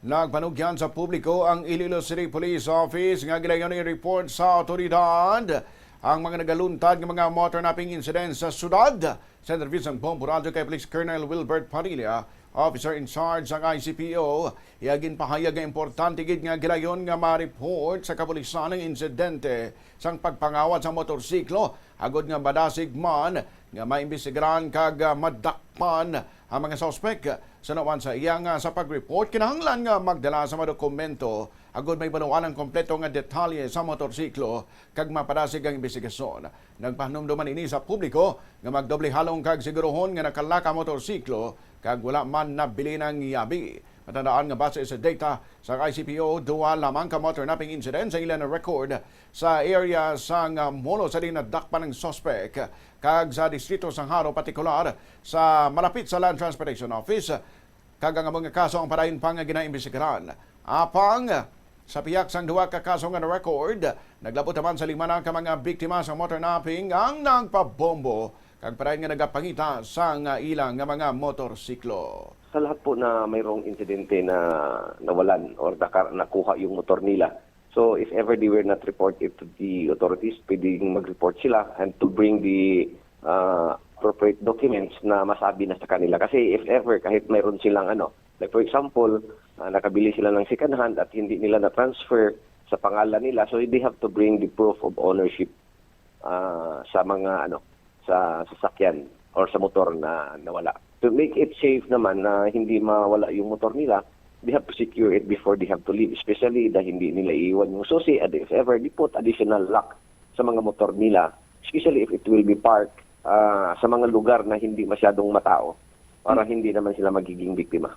Nagpanugyan sa publiko ang Iloilo City Police Office nga gilayon i-report sa otoridad ang mga nagaluntad ng mga motornapping incidents sa syudad. Sa interview ng Bombo Radio kay Police Colonel Wilbert Padilla, officer in charge ng ICPO, iagin pahayag nga importante gid nga gilayon nga ma-report sa kapulisan ng insidente sang pagpangawat sa motorsiklo agod nga madasig man nga maimbestigaran kag madakpan ang mga suspect. Sa naman sa iyang sa pag-report, kinahanglan nga magdala sa mga dokumento agod may baluan ang kompleto nga detalye sa motorsiklo kag mapadasig ang investigasyon. Nagpahanumduman ini sa publiko nga magdoble halong kag sigurohon nga nakalaka motorsiklo kag wala man nabili ng yabi. Matandaan nga base sa data sa ICPO, duwa lamang ka motornapping incident sa ilan na record sa area sa molo sa dinadakpan ng suspect kag sa distrito sang Haro, partikular sa malapit sa Land Transportation Office kag ang mga kaso ang padayon pang ginaimbestigaran. Apang sa piyak sang duwa ka kaso nga na-record, naglabot naman sa lima na ka mga biktima sa motornapping ang nagpabombo kag padayon nga nagapangita sa ilang nga mga motorsiklo. Sa lahat po na mayroong insidente na nawalan or nakuha yung motor nila. So if ever they were not reported to the authorities, pwedeng mag-report sila and to bring the appropriate documents na masabi na sa kanila. Kasi if ever, kahit mayroon silang like for example, nakabili sila ng second hand at hindi nila na-transfer sa pangalan nila, so they have to bring the proof of ownership sa mga sa sasakyan or sa motor na nawala. To make it safe naman na hindi mawala yung motor nila, they have to secure it before they have to leave. Especially dahil hindi nila iiwan yung susi, and if ever, they put additional lock sa mga motor nila, especially if it will be parked sa mga lugar na hindi masyadong matao para hindi naman sila magiging biktima.